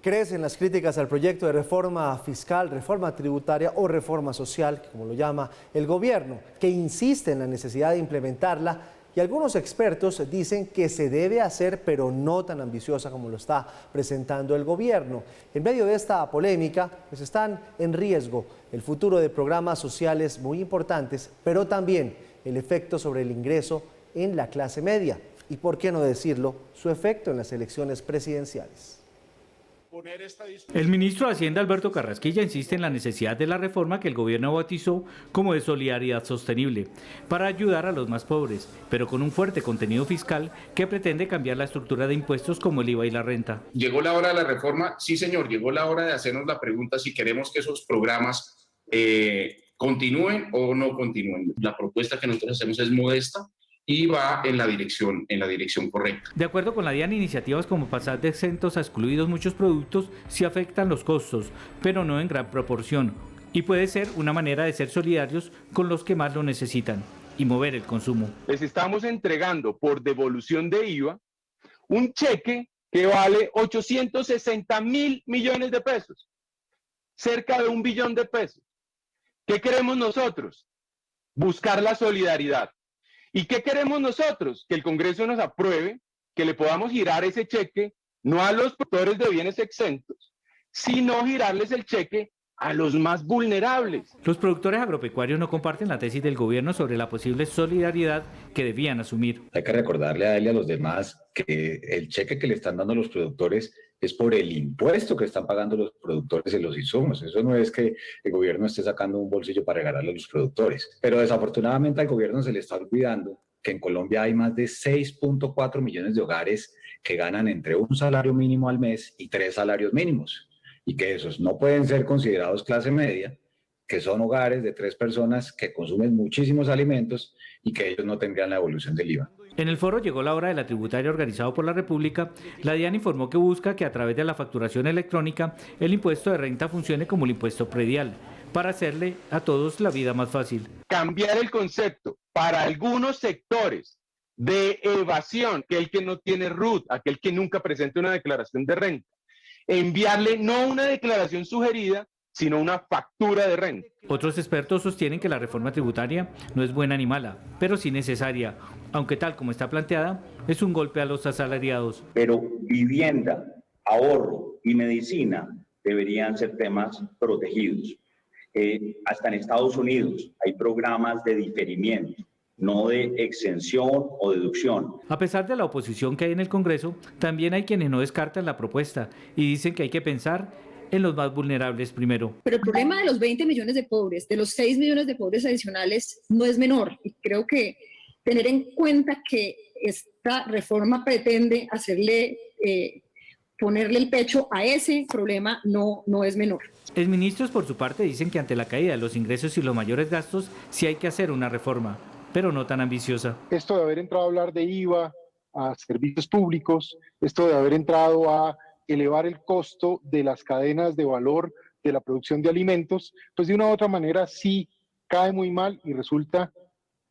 Crecen las críticas al proyecto de reforma fiscal, reforma tributaria o reforma social, como lo llama el gobierno, que insiste en la necesidad de implementarla, y algunos expertos dicen que se debe hacer, pero no tan ambiciosa como lo está presentando el gobierno. En medio de esta polémica, pues están en riesgo el futuro de programas sociales muy importantes, pero también el efecto sobre el ingreso en la clase media y, por qué no decirlo, su efecto en las elecciones presidenciales. El ministro de Hacienda, Alberto Carrasquilla, insiste en la necesidad de la reforma que el gobierno bautizó como de solidaridad sostenible para ayudar a los más pobres, pero con un fuerte contenido fiscal que pretende cambiar la estructura de impuestos como el IVA y la renta. ¿Llegó la hora de la reforma? Sí, señor, llegó la hora de hacernos la pregunta si queremos que esos programas continúen o no continúen. La propuesta que nosotros hacemos es modesta y va en la dirección correcta. De acuerdo con la DIAN, iniciativas como pasar de exentos a excluidos muchos productos sí afectan los costos, pero no en gran proporción, y puede ser una manera de ser solidarios con los que más lo necesitan y mover el consumo. Les estamos entregando por devolución de IVA un cheque que vale 860.000 millones de pesos, cerca de 1 billón de pesos. ¿Qué queremos nosotros? Buscar la solidaridad. ¿Y qué queremos nosotros? Que el Congreso nos apruebe, que le podamos girar ese cheque, no a los productores de bienes exentos, sino girarles el cheque a los más vulnerables. Los productores agropecuarios no comparten la tesis del gobierno sobre la posible solidaridad que debían asumir. Hay que recordarle a él y a los demás que el cheque que le están dando a los productores es por el impuesto que están pagando los productores en los insumos. Eso no es que el gobierno esté sacando un bolsillo para regalarle a los productores. Pero desafortunadamente al gobierno se le está olvidando que en Colombia hay más de 6.4 millones de hogares que ganan entre un salario mínimo al mes y 3 salarios mínimos, y que esos no pueden ser considerados clase media, que son hogares de 3 personas que consumen muchísimos alimentos y que ellos no tendrían la evolución del IVA. En el foro Llegó la hora de la tributaria organizado por la República, la DIAN informó que busca que a través de la facturación electrónica el impuesto de renta funcione como el impuesto predial, para hacerle a todos la vida más fácil. Cambiar el concepto para algunos sectores de evasión, que el que no tiene RUT, aquel que nunca presenta una declaración de renta, enviarle no una declaración sugerida, sino una factura de renta. Otros expertos sostienen que la reforma tributaria no es buena ni mala, pero sí necesaria, aunque tal como está planteada, es un golpe a los asalariados. Pero vivienda, ahorro y medicina deberían ser temas protegidos. Hasta en Estados Unidos hay programas de diferimiento, no de exención o deducción. A pesar de la oposición que hay en el Congreso, también hay quienes no descartan la propuesta y dicen que hay que pensar en los más vulnerables primero. Pero el problema de los 20 millones de pobres, de los 6 millones de pobres adicionales, no es menor. Y creo que tener en cuenta que esta reforma pretende hacerle, ponerle el pecho a ese problema no es menor. Los ministros, por su parte, dicen que ante la caída de los ingresos y los mayores gastos, sí hay que hacer una reforma, pero no tan ambiciosa. Esto de haber entrado a hablar de IVA a servicios públicos, esto de haber entrado a elevar el costo de las cadenas de valor de la producción de alimentos, pues de una u otra manera sí cae muy mal y resulta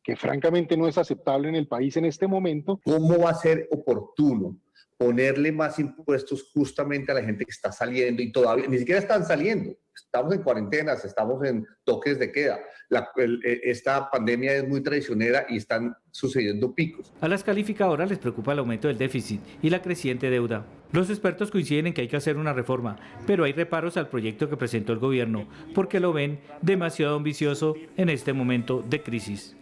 que francamente no es aceptable en el país en este momento. ¿Cómo va a ser oportuno ponerle más impuestos justamente a la gente que está saliendo y todavía ni siquiera están saliendo? Estamos en cuarentenas, estamos en toques de queda. Esta pandemia es muy traicionera y están sucediendo picos. A las calificadoras les preocupa el aumento del déficit y la creciente deuda. Los expertos coinciden en que hay que hacer una reforma, pero hay reparos al proyecto que presentó el gobierno, porque lo ven demasiado ambicioso en este momento de crisis.